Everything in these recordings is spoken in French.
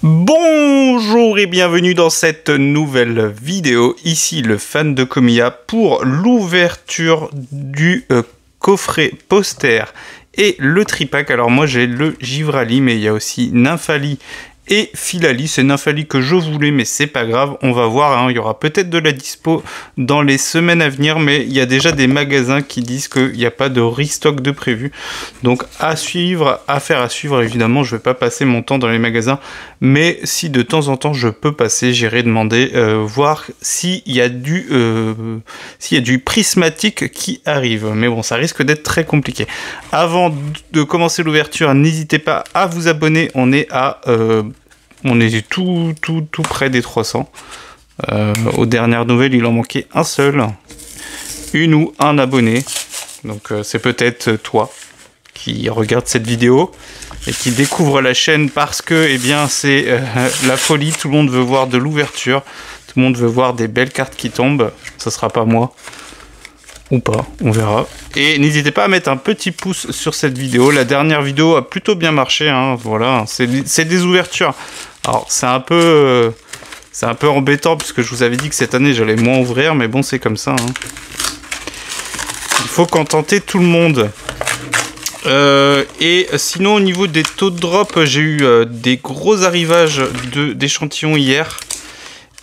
Bonjour et bienvenue dans cette nouvelle vidéo, ici le fan de Komiya pour l'ouverture du coffret poster et le tripack. Alors moi j'ai le Givrali mais il y a aussi Nymphali et Philali. C'est Nymphali que je voulais mais c'est pas grave, on va voir, hein. Il y aura peut-être de la dispo dans les semaines à venir mais il y a déjà des magasins qui disent qu'il n'y a pas de restock de prévu. Donc à suivre, affaire à suivre évidemment, je vais pas passer mon temps dans les magasins mais si de temps en temps je peux passer, j'irai demander, voir s'il y a du prismatique qui arrive. Mais bon, ça risque d'être très compliqué. Avant de commencer l'ouverture, n'hésitez pas à vous abonner, on est tout près des 300. Aux dernières nouvelles, il en manquait un seul. Une ou un abonné. Donc c'est peut-être toi qui regarde cette vidéo et qui découvre la chaîne parce que eh bien c'est la folie. Tout le monde veut voir de l'ouverture. Tout le monde veut voir des belles cartes qui tombent. Ce sera pas moi. Ou pas, on verra. Et n'hésitez pas à mettre un petit pouce sur cette vidéo. La dernière vidéo a plutôt bien marché, hein. Voilà, c'est des ouvertures. Alors c'est un peu embêtant puisque je vous avais dit que cette année j'allais moins ouvrir, mais bon c'est comme ça, hein. Il faut contenter tout le monde. Et sinon au niveau des taux de drop, j'ai eu des gros arrivages d'échantillons hier.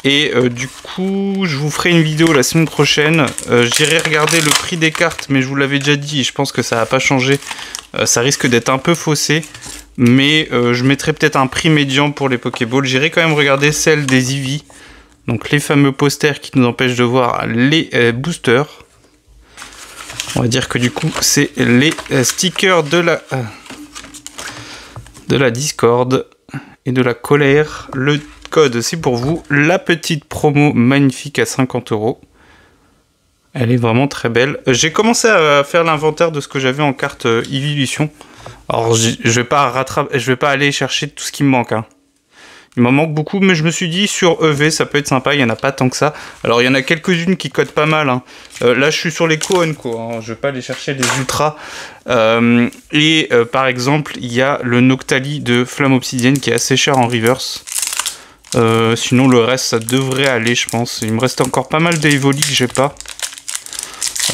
Et du coup, je vous ferai une vidéo la semaine prochaine. J'irai regarder le prix des cartes, mais je vous l'avais déjà dit, et je pense que ça va pas changer. Ça risque d'être un peu faussé, mais je mettrai peut-être un prix médian pour les Pokéballs. J'irai quand même regarder celle des Eevee, donc les fameux posters qui nous empêchent de voir les boosters. On va dire que du coup, c'est les stickers de la Discord et de la colère. Le code, c'est pour vous. La petite promo magnifique à 50 €. Elle est vraiment très belle. J'ai commencé à faire l'inventaire de ce que j'avais en carte Evolution. Alors, je vais pas aller chercher tout ce qui me manque, hein. Il m'en manque beaucoup, mais je me suis dit sur EV, ça peut être sympa. Il n'y en a pas tant que ça. Alors, il y en a quelques-unes qui codent pas mal, hein. Là, je suis sur les Koenko, hein. Je vais pas aller chercher les Ultras. Par exemple, il y a le Noctali de Flamme Obsidienne qui est assez cher en reverse. Sinon le reste ça devrait aller, je pense. Il me reste encore pas mal d'Evoli que j'ai pas,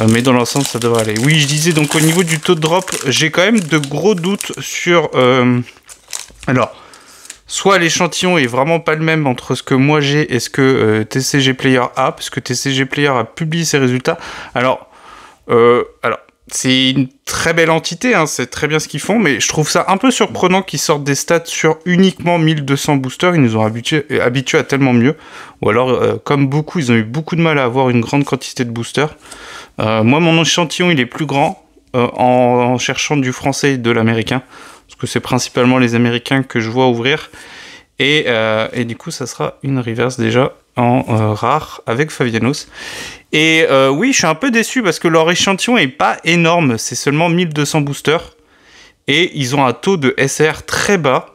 mais dans l'ensemble ça devrait aller. Oui, je disais donc au niveau du taux de drop, j'ai quand même de gros doutes sur alors soit l'échantillon est vraiment pas le même entre ce que moi j'ai et ce que TCG Player a, parce que TCG Player a publié ses résultats. Alors c'est une très belle entité, hein, c'est très bien ce qu'ils font, mais je trouve ça un peu surprenant qu'ils sortent des stats sur uniquement 1200 boosters. Ils nous ont habitués à tellement mieux. Ou alors, comme beaucoup, ils ont eu beaucoup de mal à avoir une grande quantité de boosters. Moi, mon échantillon, il est plus grand en cherchant du français et de l'américain. Parce que c'est principalement les américains que je vois ouvrir. Et du coup, ça sera une reverse déjà en rare avec Favianos. Et oui, je suis un peu déçu parce que leur échantillon est pas énorme, c'est seulement 1200 boosters et ils ont un taux de SR très bas.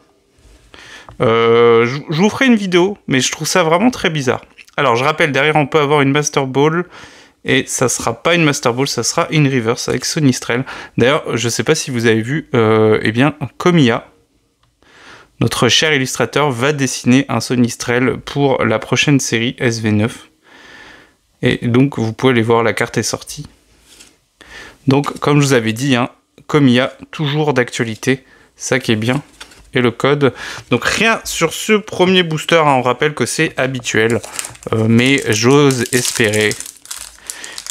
Je vous ferai une vidéo, mais je trouve ça vraiment très bizarre. Alors je rappelle, derrière on peut avoir une Master Ball et ça sera pas une Master Ball, ça sera une Reverse avec Sonistrel. D'ailleurs, je sais pas si vous avez vu, eh bien Komiya, notre cher illustrateur, va dessiner un Sonistrel pour la prochaine série SV9. Et donc, vous pouvez aller voir, la carte est sortie. Donc, comme je vous avais dit, hein, Komiya, toujours d'actualité. Ça qui est bien. Et le code. Donc, rien sur ce premier booster. Hein, on rappelle que c'est habituel. Mais j'ose espérer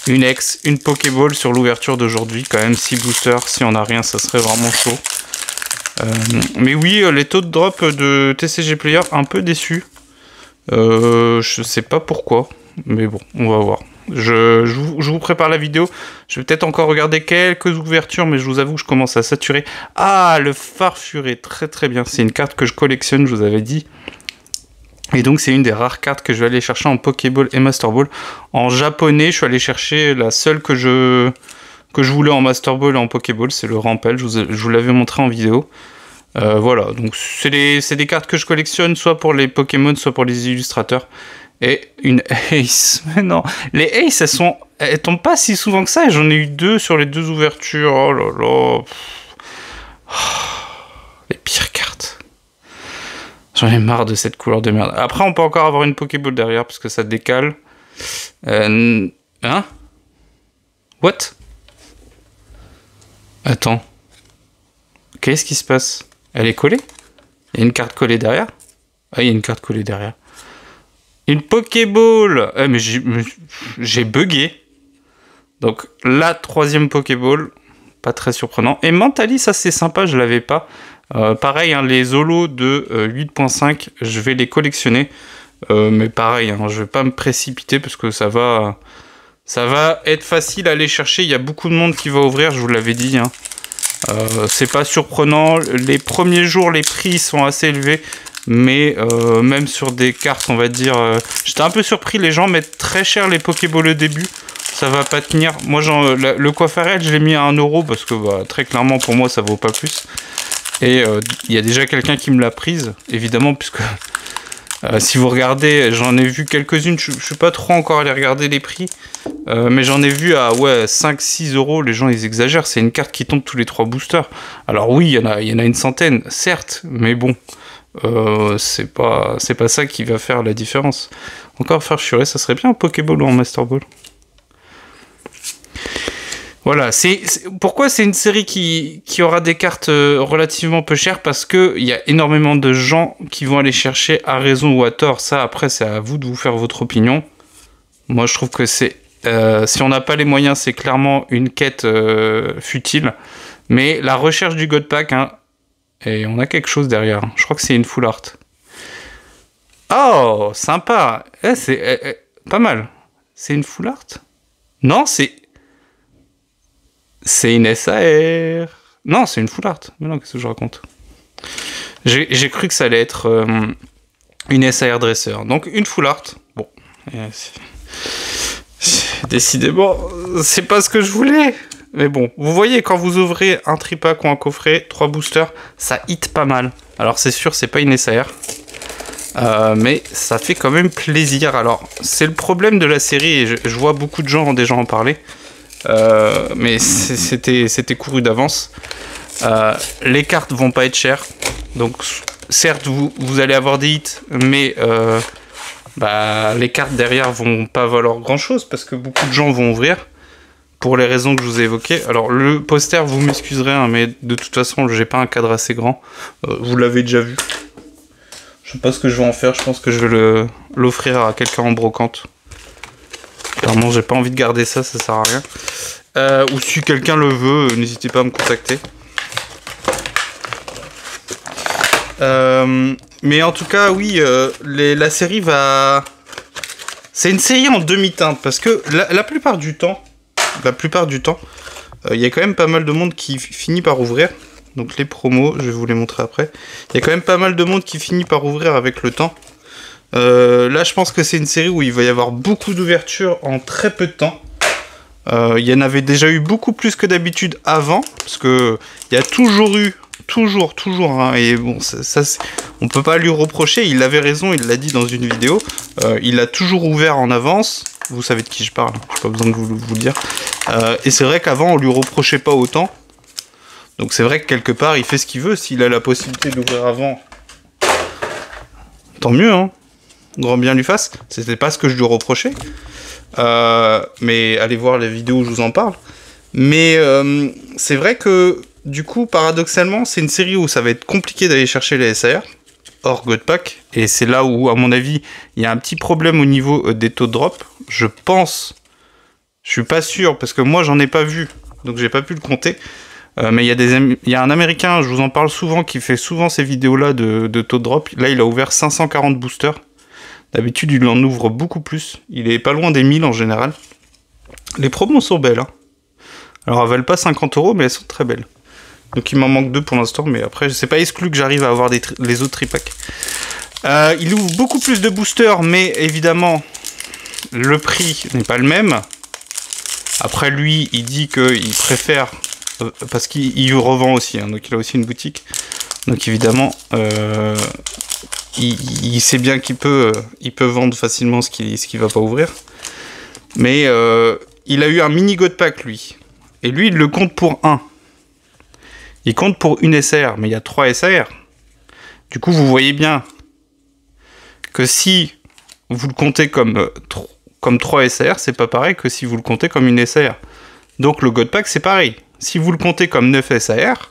une Pokéball sur l'ouverture d'aujourd'hui. Quand même, 6 boosters. Si on n'a rien, ça serait vraiment chaud. Mais oui, les taux de drop de TCG Player, un peu déçus. Je sais pas pourquoi. Mais bon, on va voir. Je vous prépare la vidéo. Je vais peut-être encore regarder quelques ouvertures, mais je vous avoue que je commence à saturer. Ah, le Farfuré, très très bien. C'est une carte que je collectionne, je vous avais dit. Et donc, c'est une des rares cartes que je vais aller chercher en Pokéball et Master Ball. En japonais, je suis allé chercher la seule que je voulais en Master Ball et en Pokéball. C'est le Rampel, je vous l'avais montré en vidéo. Voilà, donc c'est des cartes que je collectionne, soit pour les Pokémon, soit pour les illustrateurs. Et une Ace. Mais non, les Ace, elles tombent pas si souvent que ça. Et j'en ai eu 2 sur les 2 ouvertures. Oh là là. Les pires cartes. J'en ai marre de cette couleur de merde. Après, on peut encore avoir une Pokéball derrière parce que ça décale. Hein? What? Attends. Qu'est-ce qui se passe? Elle est collée? Il y a une carte collée derrière? Ah, il y a une carte collée derrière. Une Pokéball! Mais j'ai bugué. Donc, la 3e Pokéball. Pas très surprenant. Et Mentali, ça c'est sympa, je l'avais pas. Pareil, hein, les Zolos de 8.5, je vais les collectionner. Mais pareil, hein, je vais pas me précipiter parce que ça va être facile à aller chercher. Il y a beaucoup de monde qui va ouvrir, je vous l'avais dit. Hein. C'est pas surprenant. Les premiers jours, les prix sont assez élevés. Mais même sur des cartes, on va dire... J'étais un peu surpris, les gens mettent très cher les Pokéballs au début. Ça va pas tenir. Moi, le Coiffarel, je l'ai mis à 1 € parce que bah, très clairement, pour moi, ça vaut pas plus. Et il y a déjà quelqu'un qui me l'a prise, évidemment, puisque si vous regardez, j'en ai vu quelques-unes. Je suis pas trop encore allé regarder les prix. Mais j'en ai vu à 5-6 €. Les gens, ils exagèrent. C'est une carte qui tombe tous les 3 boosters. Alors oui, il y en a une centaine, certes. Mais bon, c'est pas ça qui va faire la différence. Encore faire chier, ça serait bien un Pokéball ou un Master Ball. Voilà, pourquoi c'est une série qui aura des cartes relativement peu chères, parce qu'il y a énormément de gens qui vont aller chercher à raison ou à tort. Ça, après, c'est à vous de vous faire votre opinion. Moi, je trouve que si on n'a pas les moyens, c'est clairement une quête futile. Mais la recherche du God Pack, hein, et on a quelque chose derrière. Je crois que c'est une full art. Oh, sympa. C'est pas mal. C'est une full art? Non, c'est une SAR. Non, c'est une full art. Mais non, qu'est-ce que je raconte? J'ai cru que ça allait être une SAR dresseur. Donc, une full art. Bon. Décidément, c'est pas ce que je voulais. Mais bon, vous voyez, quand vous ouvrez un tripack ou un coffret, 3 boosters, ça hit pas mal. Alors, c'est sûr, c'est pas une SAR. Mais ça fait quand même plaisir. Alors, c'est le problème de la série. Et je vois beaucoup de gens déjà en parler. Mais c'était couru d'avance. Les cartes vont pas être chères, donc certes vous allez avoir des hits, mais les cartes derrière vont pas valoir grand chose parce que beaucoup de gens vont ouvrir pour les raisons que je vous ai évoquées. Alors le poster, vous m'excuserez, hein, mais de toute façon j'ai pas un cadre assez grand, vous l'avez déjà vu. Je sais pas ce que je vais en faire, je pense que je vais l'offrir à quelqu'un en brocante. Clairement, j'ai pas envie de garder ça, ça sert à rien. Ou si quelqu'un le veut, n'hésitez pas à me contacter. Mais en tout cas, oui, la série va... C'est une série en demi-teinte, parce que la plupart du temps, il y a quand même pas mal de monde qui finit par ouvrir. Donc les promos, je vais vous les montrer après. Il y a quand même pas mal de monde qui finit par ouvrir avec le temps. Là, je pense que c'est une série où il va y avoir beaucoup d'ouvertures en très peu de temps. Il y en avait déjà eu beaucoup plus que d'habitude avant, parce que il y a toujours eu, toujours, hein, et bon, ça on peut pas lui reprocher. Il avait raison, il l'a dit dans une vidéo. Il a toujours ouvert en avance. Vous savez de qui je parle, j'ai pas besoin de vous le dire. Et c'est vrai qu'avant, on lui reprochait pas autant. Donc c'est vrai que quelque part, il fait ce qu'il veut. S'il a la possibilité d'ouvrir avant, tant mieux, hein. Grand bien lui fasse. C'était pas ce que je lui reprochais. Mais allez voir les vidéos où je vous en parle. Mais c'est vrai que, du coup, paradoxalement, c'est une série où ça va être compliqué d'aller chercher les SAR, hors God Pack. Et c'est là où, à mon avis, il y a un petit problème au niveau des taux de drop. Je pense, je suis pas sûr, parce que moi, j'en ai pas vu. Donc, j'ai pas pu le compter. Mais il y a un Américain, je vous en parle souvent, qui fait souvent ces vidéos-là de taux de drop. Là, il a ouvert 540 boosters. D'habitude, il en ouvre beaucoup plus. Il est pas loin des 1000 en général. Les promos sont belles, hein. Alors, elles valent pas 50 €, mais elles sont très belles. Donc, il m'en manque 2 pour l'instant, mais après, c'est pas exclu que j'arrive à avoir les autres tripacks. Il ouvre beaucoup plus de boosters, mais évidemment, le prix n'est pas le même. Après, lui, il dit qu'il préfère... parce qu'il revend aussi, hein, donc il a aussi une boutique. Donc, évidemment... il sait bien qu'il peut vendre facilement ce qu'il va pas ouvrir. Mais il a eu un mini God Pack, lui. Et lui, il le compte pour 1. Il compte pour une SAR, mais il y a 3 SAR. Du coup, vous voyez bien que si vous le comptez comme 3 SAR, c'est pas pareil que si vous le comptez comme une SAR. Donc le God Pack, c'est pareil. Si vous le comptez comme 9 SAR,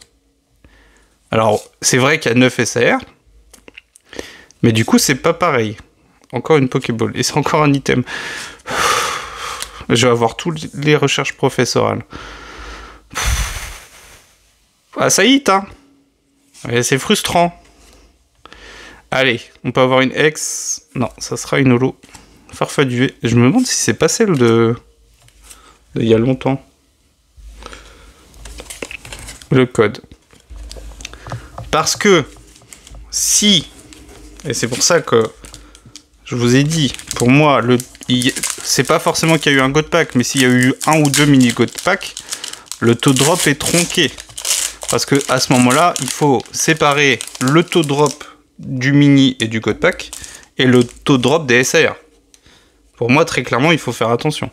alors c'est vrai qu'il y a 9 SAR, mais du coup, c'est pas pareil. Encore une Pokéball. Et c'est encore un item. Je vais avoir toutes les recherches professorales. Ah, ça hit, hein. Et c'est frustrant. Allez, on peut avoir une X. Non, ça sera une holo. Farfaduet. Je me demande si c'est pas celle de il y a longtemps. Le code. Parce que si, et c'est pour ça que je vous ai dit, pour moi, c'est pas forcément qu'il y a eu un God Pack, mais s'il y a eu un ou deux mini God Pack, le taux de drop est tronqué. Parce que à ce moment-là, il faut séparer le taux de drop du mini et du God Pack et le taux de drop des SAR. Pour moi, très clairement, il faut faire attention.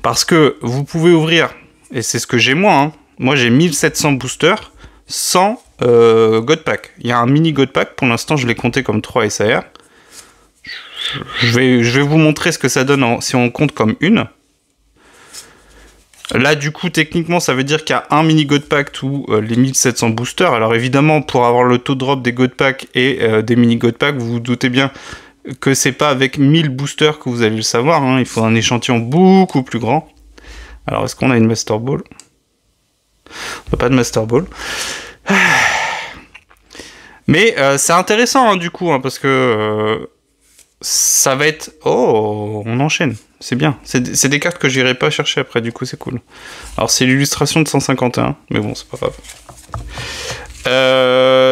Parce que vous pouvez ouvrir, et c'est ce que j'ai moi, hein, moi j'ai 1700 boosters sans God Pack. Il y a un mini God Pack, pour l'instant je l'ai compté comme 3 SAR. Je vais vous montrer ce que ça donne si on compte comme une. Là, du coup, techniquement, ça veut dire qu'il y a un mini God Pack tous les 1700 boosters. Alors évidemment, pour avoir le taux de drop des God Pack et des mini God Pack, vous vous doutez bien que c'est pas avec 1000 boosters que vous allez le savoir. Hein. Il faut un échantillon beaucoup plus grand. Alors, est-ce qu'on a une Master Ball? On n'a pas de Master Ball. Mais c'est intéressant, hein, du coup, hein, parce que ça va être... Oh, on enchaîne. C'est bien. C'est des cartes que j'irai pas chercher après, du coup, c'est cool. Alors, c'est l'illustration de 151, mais bon, c'est pas grave.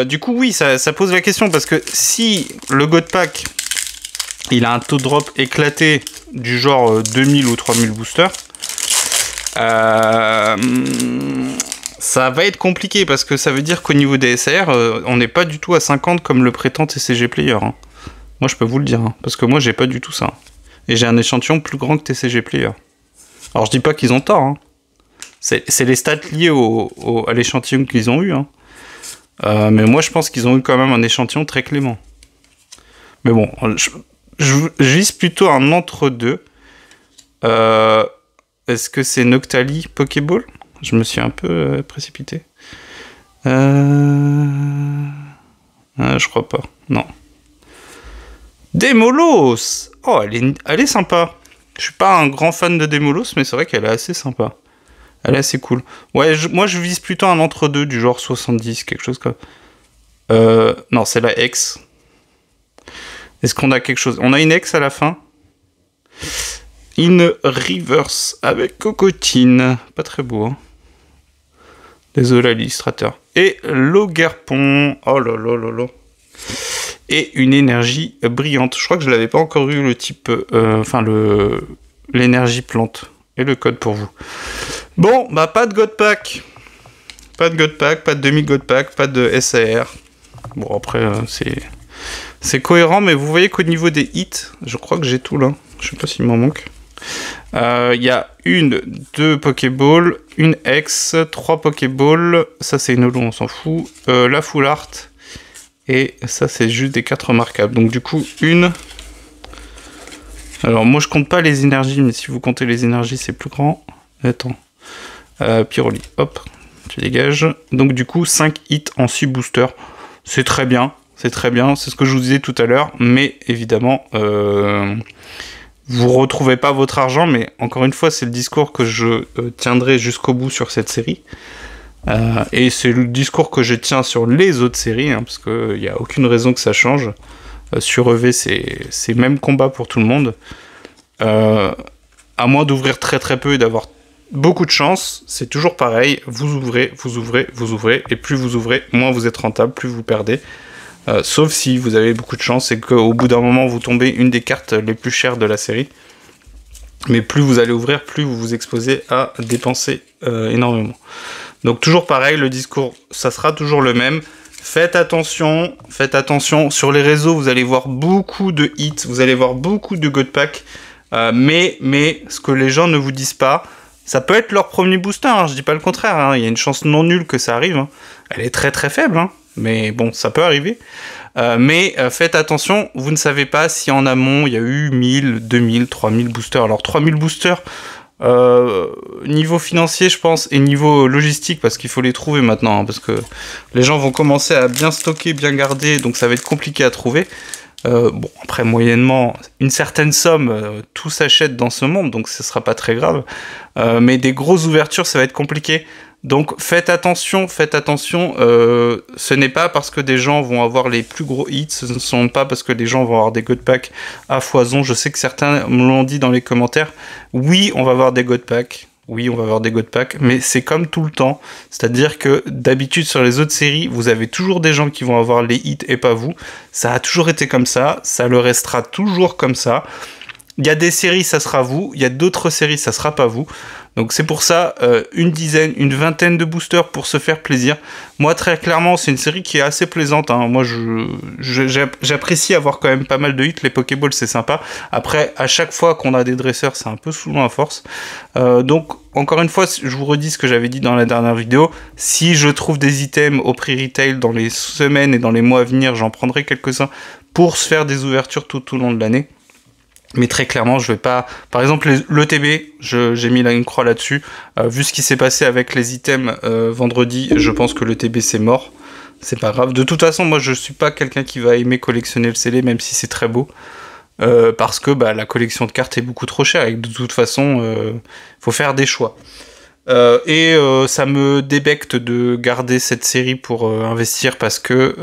Du coup, oui, ça pose la question, parce que si le God Pack, il a un taux de drop éclaté du genre 2000 ou 3000 boosters, ça va être compliqué, parce que ça veut dire qu'au niveau des SAR, on n'est pas du tout à 50 comme le prétend TCG Player. Hein. Moi, je peux vous le dire, hein, parce que moi, j'ai pas du tout ça. Et j'ai un échantillon plus grand que TCG Player. Alors, je dis pas qu'ils ont tort. Hein. C'est les stats liés à l'échantillon qu'ils ont eu. Hein. Mais moi, je pense qu'ils ont eu quand même un échantillon très clément. Mais bon, je vise plutôt un entre-deux. Est-ce que c'est Noctali Pokéball? Je me suis un peu précipité. Je crois pas. Non. Démolos! Oh, elle est sympa. Je suis pas un grand fan de Démolos, mais c'est vrai qu'elle est assez sympa. Elle est assez cool. Ouais, moi je vise plutôt un entre-deux du genre 70, quelque chose comme... non, c'est la X. Est-ce qu'on a quelque chose? On a une X à la fin. In Reverse avec Cocotine. Pas très beau, hein. Désolé à l'illustrateur. Et Logerpon. Oh là là là là. Et une énergie brillante. Je crois que je l'avais pas encore eu le type... l'énergie plante. Et le code pour vous. Bon, bah pas de God Pack. Pas de God Pack, pas de demi-God Pack, pas de SAR. Bon, après, c'est cohérent, mais vous voyez qu'au niveau des hits, je crois que j'ai tout là. Je sais pas s'il m'en manque. Il y a 2 Pokéballs, une X, 3 Pokéballs. Ça, c'est une holo, on s'en fout. La Full Art. Et ça, c'est juste des 4 remarquables. Donc, du coup, une... Alors, moi, je compte pas les énergies, mais si vous comptez les énergies, c'est plus grand. Attends. Pyroli, hop, tu dégages. Donc, du coup, 5 hits en 6 boosters. C'est très bien. C'est très bien. C'est ce que je vous disais tout à l'heure. Mais, évidemment, vous retrouvez pas votre argent. Mais, encore une fois, c'est le discours que je tiendrai jusqu'au bout sur cette série. Et c'est le discours que je tiens sur les autres séries, hein, parce qu'il n'y a aucune raison que ça change. Sur EV, c'est même combat pour tout le monde. À moins d'ouvrir très très peu et d'avoir beaucoup de chance, c'est toujours pareil. Vous ouvrez, vous ouvrez, vous ouvrez, et plus vous ouvrez, moins vous êtes rentable, plus vous perdez. Sauf si vous avez beaucoup de chance et qu'au bout d'un moment, vous tombez une des cartes les plus chères de la série. Mais plus vous allez ouvrir, plus vous vous exposez à dépenser énormément. Donc toujours pareil, le discours, ça sera toujours le même. Faites attention. Sur les réseaux, vous allez voir beaucoup de hits, vous allez voir beaucoup de God Pack. Mais ce que les gens ne vous disent pas, ça peut être leur premier booster, hein, je dis pas le contraire. Hein, il y a une chance non nulle que ça arrive. Hein. Elle est très très faible, hein, mais bon, ça peut arriver. Mais faites attention, vous ne savez pas si en amont il y a eu 1000, 2000, 3000 boosters. Alors 3000 boosters, niveau financier je pense, et niveau logistique, parce qu'il faut les trouver maintenant, hein, parce que les gens vont commencer à bien stocker, bien garder, donc ça va être compliqué à trouver. Bon, après, moyennement, une certaine somme, tout s'achète dans ce monde, donc ce sera pas très grave. Mais des grosses ouvertures, ça va être compliqué. Donc faites attention, ce n'est pas parce que des gens vont avoir les plus gros hits, ce ne sont pas parce que des gens vont avoir des God Packs à foison. Je sais que certains me l'ont dit dans les commentaires. Oui, on va avoir des God Packs. Oui, on va avoir des God Packs, mais c'est comme tout le temps. C'est-à-dire que d'habitude sur les autres séries, vous avez toujours des gens qui vont avoir les hits et pas vous. Ça a toujours été comme ça, ça le restera toujours comme ça. Il y a des séries, ça sera vous. Il y a d'autres séries, ça sera pas vous. Donc c'est pour ça, une dizaine, une vingtaine de boosters pour se faire plaisir. Moi, très clairement, c'est une série qui est assez plaisante, hein. Moi, j'apprécie avoir quand même pas mal de hits. Les Pokéballs, c'est sympa. Après, à chaque fois qu'on a des dresseurs, c'est un peu saoulant à force. Donc, encore une fois, je vous redis ce que j'avais dit dans la dernière vidéo. Si je trouve des items au prix retail dans les semaines et dans les mois à venir, j'en prendrai quelques-uns pour se faire des ouvertures tout au long de l'année. Mais très clairement, je vais pas... Par exemple, l'ETB, j'ai mis là une croix là-dessus. Vu ce qui s'est passé avec les items vendredi, je pense que l'ETB, c'est mort. C'est pas grave. De toute façon, moi, je suis pas quelqu'un qui va aimer collectionner le scellé, même si c'est très beau. Parce que la collection de cartes est beaucoup trop chère. Et de toute façon, faut faire des choix. Ça me débecte de garder cette série pour investir parce que...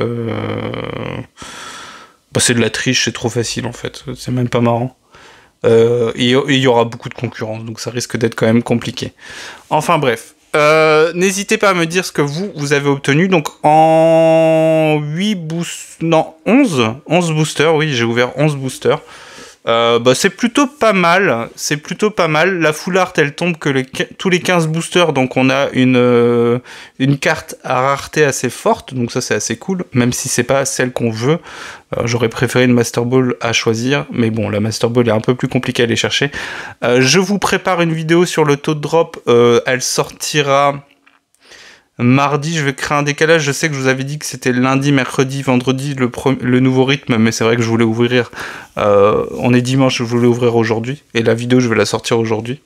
c'est de la triche, c'est trop facile en fait, c'est même pas marrant. Et il y aura beaucoup de concurrence, donc ça risque d'être quand même compliqué. Enfin bref, n'hésitez pas à me dire ce que vous avez obtenu. Donc en 11 boosters, oui, j'ai ouvert 11 boosters. C'est plutôt pas mal, La full art, elle tombe que tous les 15 boosters, donc on a une carte à rareté assez forte, donc ça c'est assez cool, même si c'est pas celle qu'on veut. J'aurais préféré une Master Ball à choisir, mais bon, la Master Ball est un peu plus compliquée à aller chercher. Je vous prépare une vidéo sur le taux de drop, elle sortira... Mardi, je vais créer un décalage. Je sais que je vous avais dit que c'était lundi, mercredi, vendredi, le nouveau rythme, mais c'est vrai que je voulais ouvrir. On est dimanche, je voulais ouvrir aujourd'hui. Et la vidéo, je vais la sortir aujourd'hui.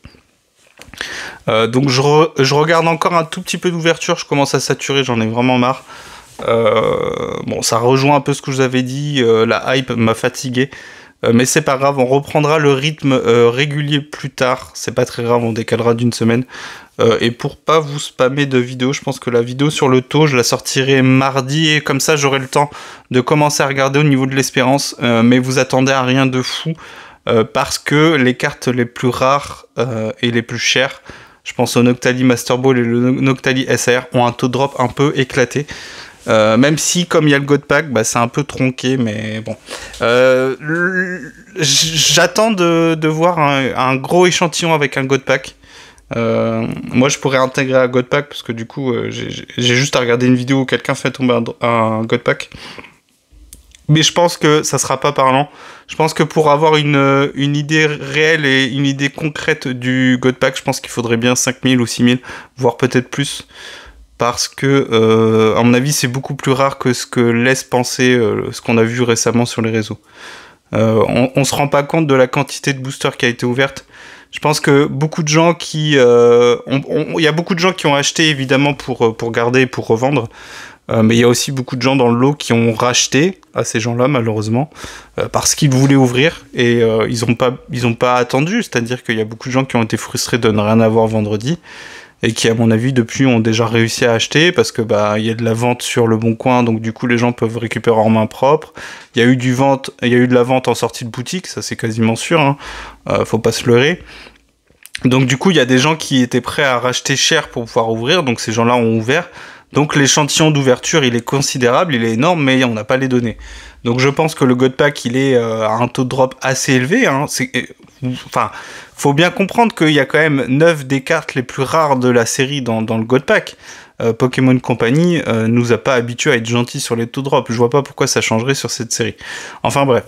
Donc je regarde encore un tout petit peu d'ouverture. Je commence à saturer, j'en ai vraiment marre. Bon, ça rejoint un peu ce que je vous avais dit. La hype m'a fatigué. Mais c'est pas grave, on reprendra le rythme régulier plus tard. C'est pas très grave, on décalera d'une semaine. Et pour pas vous spammer de vidéos, je pense que la vidéo sur le taux, je la sortirai mardi. Et comme ça, j'aurai le temps de commencer à regarder au niveau de l'espérance. Mais vous attendez à rien de fou. Parce que les cartes les plus rares et les plus chères, je pense au Noctali Master Ball et le Noctali SAR, ont un taux de drop un peu éclaté. Même si, comme il y a le God Pack, c'est un peu tronqué, mais bon. J'attends de voir un gros échantillon avec un God Pack. Moi, je pourrais intégrer un God Pack, parce que du coup, j'ai juste à regarder une vidéo où quelqu'un fait tomber un God Pack. Mais je pense que ça sera pas parlant. Je pense que pour avoir une idée réelle et une idée concrète du God Pack, je pense qu'il faudrait bien 5000 ou 6000, voire peut-être plus. Parce que, à mon avis, c'est beaucoup plus rare que ce que laisse penser ce qu'on a vu récemment sur les réseaux. On se rend pas compte de la quantité de boosters qui a été ouverte. Je pense que beaucoup de gens il y a beaucoup de gens qui ont acheté évidemment pour garder et pour revendre. Mais il y a aussi beaucoup de gens dans le lot qui ont racheté à ces gens-là, malheureusement, parce qu'ils voulaient ouvrir et ils ont pas attendu. C'est-à-dire qu'il y a beaucoup de gens qui ont été frustrés de ne rien avoir vendredi. Et qui, à mon avis, depuis, ont déjà réussi à acheter, parce que il y a de la vente sur le Bon Coin, donc du coup, les gens peuvent récupérer en main propre. Il y a eu de la vente en sortie de boutique, ça c'est quasiment sûr, hein. Faut pas se leurrer. Donc du coup, il y a des gens qui étaient prêts à racheter cher pour pouvoir ouvrir, donc ces gens-là ont ouvert. Donc l'échantillon d'ouverture, il est considérable, il est énorme, mais on n'a pas les données. Donc je pense que le God Pack, il est à un taux de drop assez élevé, hein. Faut bien comprendre qu'il y a quand même 9 des cartes les plus rares de la série dans le God Pack. Pokémon Company nous a pas habitués à être gentils sur les taux drop. Je vois pas pourquoi ça changerait sur cette série. Enfin bref,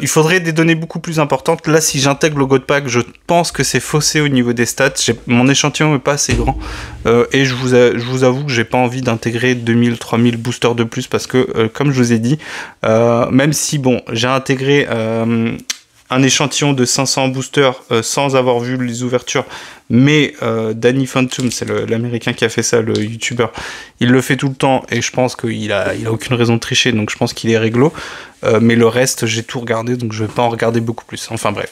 il faudrait des données beaucoup plus importantes. Là, si j'intègre le God Pack, je pense que c'est faussé au niveau des stats. Mon échantillon n'est pas assez grand et je vous avoue que j'ai pas envie d'intégrer 2000, 3000 boosters de plus parce que, comme je vous ai dit, même si bon, j'ai intégré un échantillon de 500 boosters sans avoir vu les ouvertures, mais Danny Phantom, c'est l'américain qui a fait ça, le youtubeur, il le fait tout le temps et je pense qu'il a aucune raison de tricher, donc je pense qu'il est réglo. Mais le reste, j'ai tout regardé, donc je vais pas en regarder beaucoup plus. Enfin bref.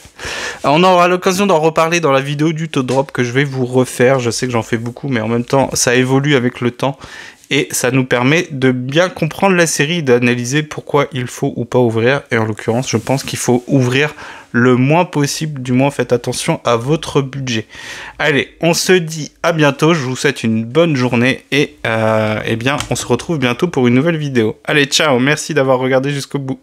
On aura l'occasion d'en reparler dans la vidéo du taux drop que je vais vous refaire. Je sais que j'en fais beaucoup, mais en même temps, ça évolue avec le temps. Et ça nous permet de bien comprendre la série, d'analyser pourquoi il faut ou pas ouvrir. Et en l'occurrence, je pense qu'il faut ouvrir le moins possible. Du moins, faites attention à votre budget. Allez, on se dit à bientôt. Je vous souhaite une bonne journée. Et eh bien, on se retrouve bientôt pour une nouvelle vidéo. Allez, ciao. Merci d'avoir regardé jusqu'au bout.